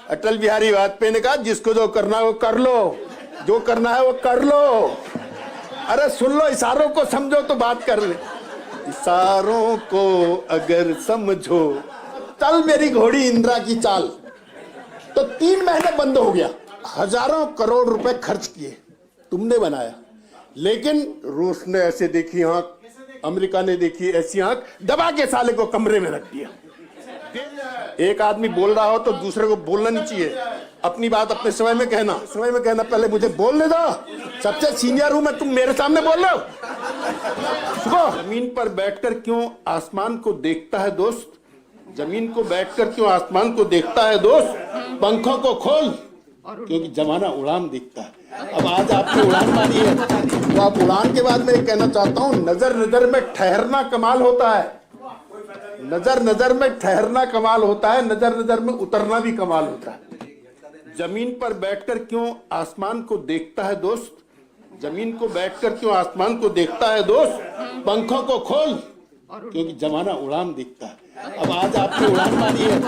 अटल बिहारी वाजपेयी ने कहा जिसको जो करना है वो कर लो, जो करना है वो कर लो। अरे सुन लो, इशारों को समझो तो बात कर ले। इशारों को अगर समझो, चल मेरी घोड़ी इंदिरा की चाल। तो 3 महीने बंद हो गया। हजारों करोड़ रुपए खर्च किए, तुमने बनाया, लेकिन रूस ने ऐसे देखी आंख, अमेरिका ने देखी ऐसी आंख, दबा के साले को कमरे में रख दिया। एक आदमी बोल रहा हो तो दूसरे को बोलना नहीं चाहिए। अपनी बात अपने समय में कहना, समय में कहना। पहले मुझे बोलने दो, सबसे सीनियर हूं मैं, तुम मेरे सामने बोल रहे हो। जमीन पर बैठकर क्यों आसमान को देखता है दोस्त, जमीन को बैठकर क्यों आसमान को देखता है दोस्त, पंखों को खोल क्योंकि जमाना उड़ान दिखता है। अब आज आपने उड़ान मारी है, तो आप उड़ान के बाद मैं कहना चाहता हूं, नजर नजर में ठहरना कमाल होता है, नजर नजर में ठहरना कमाल होता है, नजर नजर में उतरना भी कमाल होता है। जमीन पर बैठकर क्यों आसमान को देखता है दोस्त, जमीन को बैठकर क्यों आसमान को देखता है दोस्त, पंखों को खोल क्योंकि जमाना उड़ान दिखता है। अब आज आपने उड़ान मारी है,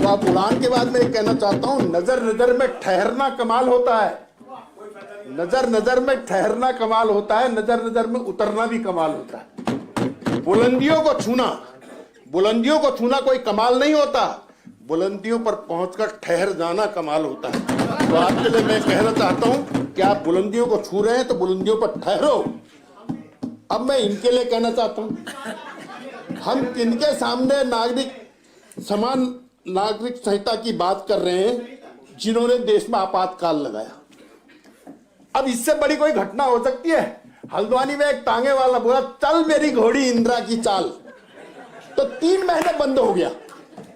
तो आप उड़ान के बाद मैं कहना चाहता हूं, नजर नजर में ठहरना कमाल होता है, नजर नजर में ठहरना कमाल होता है, नजर नजर में उतरना भी कमाल होता है। बुलंदियों को छूना, बुलंदियों को छूना कोई कमाल नहीं होता, बुलंदियों पर पहुंचकर ठहर जाना कमाल होता है। तो आपके लिए मैं कहना चाहता हूं कि आप बुलंदियों को छू रहे हैं तो बुलंदियों पर ठहरो। अब मैं इनके लिए कहना चाहता हूं, हम किनके सामने नागरिक समान नागरिक संहिता की बात कर रहे हैं, जिन्होंने देश में आपातकाल लगाया। अब इससे बड़ी कोई घटना हो सकती है? हल्द्वानी में एक टांगे वाला बोला चल मेरी घोड़ी इंदिरा की चाल, तो 3 महीने बंद हो गया।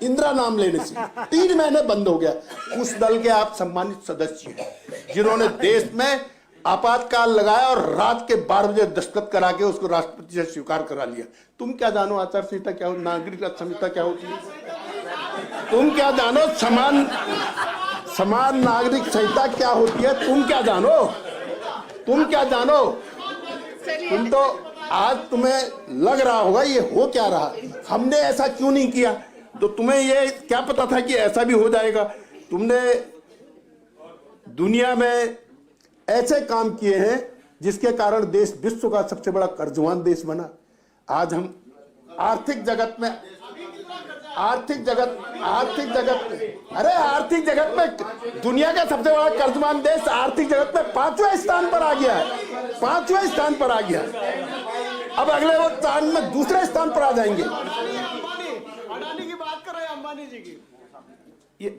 इंदिरा नाम लेने से 3 महीने बंद हो गया। उस दल के आप सम्मानित सदस्य हैं जिन्होंने देश में आपातकाल लगाया और रात के 12 बजे दस्तखत करा के उसको राष्ट्रपति से स्वीकार करा लिया। तुम क्या जानो आचार संहिता क्या होती, नागरिक संहिता क्या होती है? तुम क्या जानो समान नागरिक संहिता क्या होती है? तुम क्या जानो, तुम क्या जानो? तुम तो आज तुम्हें लग रहा होगा ये हो क्या रहा, हमने ऐसा क्यों नहीं किया, तो तुम्हें ये क्या पता था कि ऐसा भी हो जाएगा? तुमने दुनिया में ऐसे काम किए हैं जिसके कारण देश विश्व का सबसे बड़ा कर्जवान देश बना। आज हम आर्थिक जगत में दुनिया का सबसे बड़ा कर्जवान देश आर्थिक जगत में 5वें स्थान पर आ गया है, 5वें स्थान पर आ गया। अब अगले वक्त स्थान में दूसरे स्थान पर आ जाएंगे। अडानी की बात कर रहे हैं, अंबानी जी की। ये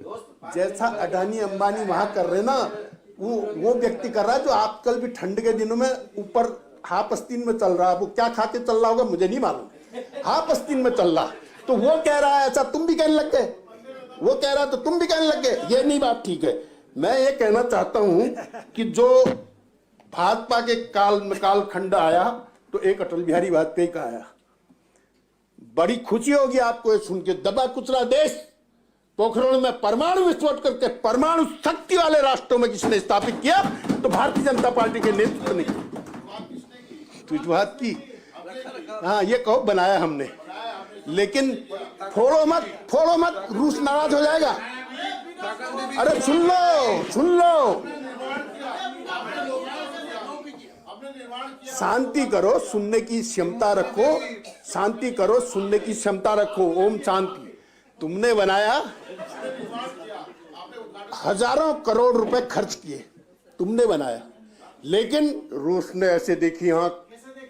जैसा अडानी अंबानी वहां कर रहे ना, वो व्यक्ति कर रहा है जो आजकल भी ठंड के दिनों में ऊपर हाफ आस्तीन में चल रहा है। वो क्या खा के चल रहा होगा मुझे नहीं मालूम, हाफ आस्तीन में चल रहा, तो वो कह रहा है ऐसा, तुम भी कहने लग गए, वो कह रहा है तो तुम भी कहने लग गए। ये नहीं बात ठीक है। मैं ये कहना चाहता हूं कि जो भाजपा के कालखंड आया तो एक अटल बिहारी वाजपेयी का आया। बड़ी खुशी होगी आपको ये सुन के, दबा कुचला देश पोखरण में परमाणु विस्फोट करके परमाणु शक्ति वाले राष्ट्रों में किसने स्थापित किया? तो भारतीय जनता पार्टी के नेतृत्व ने शुरुआत की। हाँ ये कहो बनाया हमने, लेकिन फोड़ो मत, रूस नाराज हो जाएगा। अरे सुन लो, शांति करो, सुनने की क्षमता रखो, शांति करो, सुनने की क्षमता रखो। ओम शांति। तुमने बनाया, हजारों करोड़ रुपए खर्च किए, तुमने बनाया, लेकिन रूस ने ऐसे देखी आंख,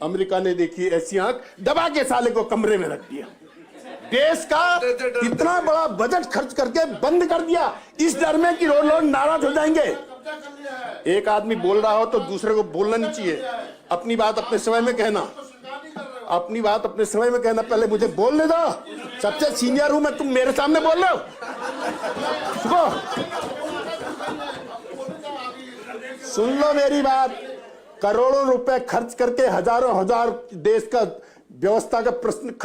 अमेरिका ने देखी ऐसी आंख, दबा के साले को कमरे में रख दिया। देश का इतना बड़ा बजट खर्च करके बंद कर दिया, इस डर में कि लोग नाराज हो जाएंगे। एक आदमी बोल रहा हो तो दूसरे को बोलना नहीं चाहिए। अपनी बात अपने समय में कहना, अपनी बात अपने समय में कहना। पहले मुझे बोलने दो, सबसे सीनियर हूं मैं, तुम मेरे सामने बोल रहे हो। सुन लो मेरी बात। करोड़ों रुपए खर्च करके, हजारों हजार देश का व्यवस्था का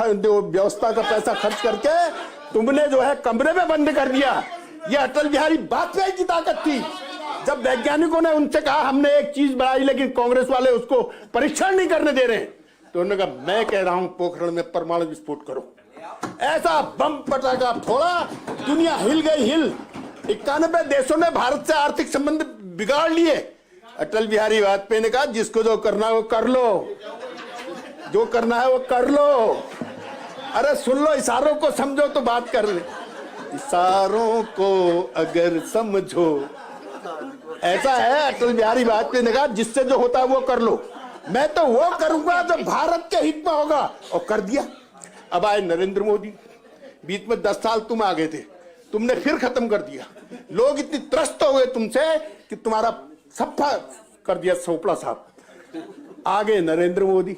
व्यवस्था का पैसा खर्च करके तुमने जो है कमरे में बंद कर दिया। ये अटल बिहारी वाजपेयी की ताकत थी। जब वैज्ञानिकों ने उनसे कहा हमने एक चीज बनाई लेकिन कांग्रेस वाले उसको परीक्षण नहीं करने दे रहे, तो उन्होंने कहा मैं कह रहा हूं पोखरण में परमाणु विस्फोट करो। ऐसा बम पटाखा फोड़ा, दुनिया हिल गई, 91 देशों ने भारत से आर्थिक संबंध बिगाड़ लिए। अटल बिहारी वाजपेयी ने कहा जिसको जो करना है वो कर लो, जो करना है वो कर लो। अरे सुन लो, इशारों को समझो तो बात कर ले। इशारों को अगर समझो, ऐसा है अटल बिहारी वाजपेयी ने कहा जिससे जो होता है वो कर लो। मैं तो वो करूंगा जो भारत के हित में होगा, और कर दिया। अब आए नरेंद्र मोदी, बीच में 10 साल तुम आ गए थे, तुमने फिर खत्म कर दिया। लोग इतनी त्रस्त हो गए तुमसे कि तुम्हारा सफा कर दिया सोपड़ा साहब। आगे नरेंद्र मोदी,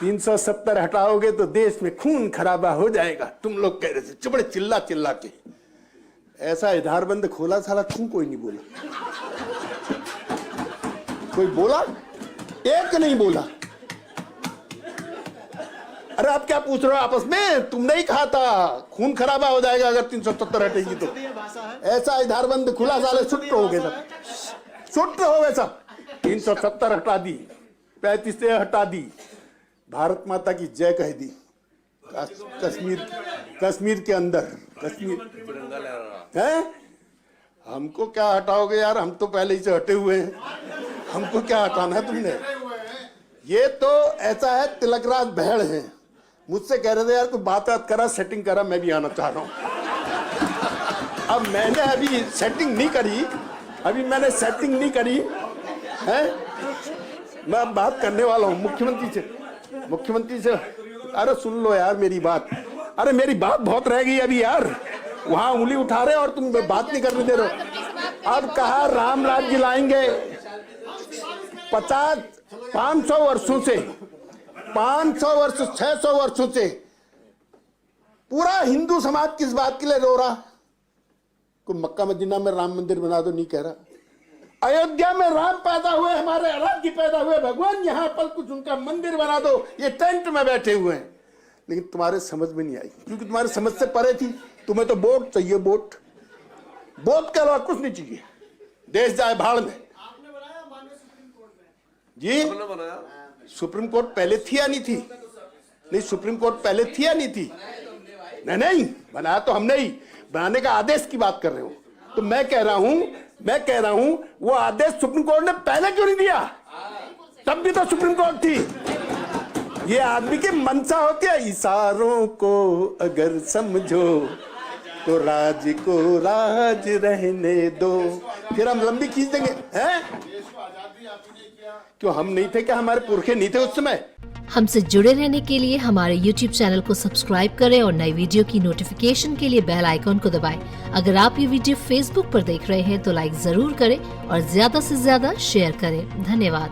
370 हटाओगे तो देश में खून खराबा हो जाएगा, तुम लोग कह रहे थे चुपड़े चिल्ला चिल्ला के। ऐसा आधार बंद खोला साला, क्यों कोई नहीं बोला? कोई बोला? एक नहीं बोला। अरे आप क्या पूछ रहे हो आपस में? तुमने ही कहा था खून खराबा हो जाएगा अगर 370 हटेगी तो। ऐसा आधार बंद खुला साले, सुट हो गए सब, सुट हो गए सब। 370 हटा दी, 35 से हटा दी, भारत माता की जय कह दी। कश्मीर के अंदर कश्मीर है, हमको क्या हटाओगे यार? हम तो पहले ही से हटे हुए हैं, हमको क्या हटाना है तुमने? ये तो ऐसा है, तिलकराज बहड़ है। मुझसे कह रहे थे यार कोई बात करा, सेटिंग करा, मैं भी आना चाह रहा हूं। अब मैंने अभी सेटिंग नहीं करी, अभी मैंने सेटिंग नहीं करी है। मैं बात करने वाला हूं मुख्यमंत्री से। अरे सुन लो यार मेरी बात, अरे मेरी बात बहुत रह गई अभी यार। वहां उंगली उठा रहे और तुम बात नहीं करने दे रहे हो। अब कहा राम राज्य लाएंगे। 500 वर्षों से, 500 वर्ष 600 वर्षों से पूरा हिंदू समाज किस बात के लिए रो रहा? कोई मक्का मदीना में राम मंदिर बना दो नहीं कह रहा, अयोध्या में राम पैदा हुए, हमारे आराध्य पैदा हुए भगवान, यहाँ पर कुछ उनका मंदिर बना दो, ये टेंट में बैठे हुए हैं। लेकिन तुम्हारे समझ में नहीं आई, क्योंकि तुम्हारे समझ से परे थी। तुम्हें तो वोट चाहिए, वोट के अलावा कुछ नहीं चाहिए। देश जाए भाड़ में। जी सुप्रीम कोर्ट पहले थी या नहीं थी? नहीं, सुप्रीम कोर्ट पहले थी या नहीं थी? नहीं, बनाया तो हमने ही। बनाने का आदेश की बात कर रहे हो तो मैं कह रहा हूं वो आदेश सुप्रीम कोर्ट ने पहले क्यों नहीं दिया? तब भी तो सुप्रीम कोर्ट थी। ये आदमी की मंशा होती है, इशारों को अगर समझो तो राज को राज रहने दो, फिर हम लंबी खींच देंगे। हैं? क्यों हम नहीं थे क्या? हमारे पुरखे नहीं थे उस समय? हमसे जुड़े रहने के लिए हमारे YouTube चैनल को सब्सक्राइब करें और नई वीडियो की नोटिफिकेशन के लिए बेल आइकॉन को दबाएं। अगर आप ये वीडियो Facebook पर देख रहे हैं तो लाइक जरूर करें और ज्यादा से ज्यादा शेयर करें। धन्यवाद।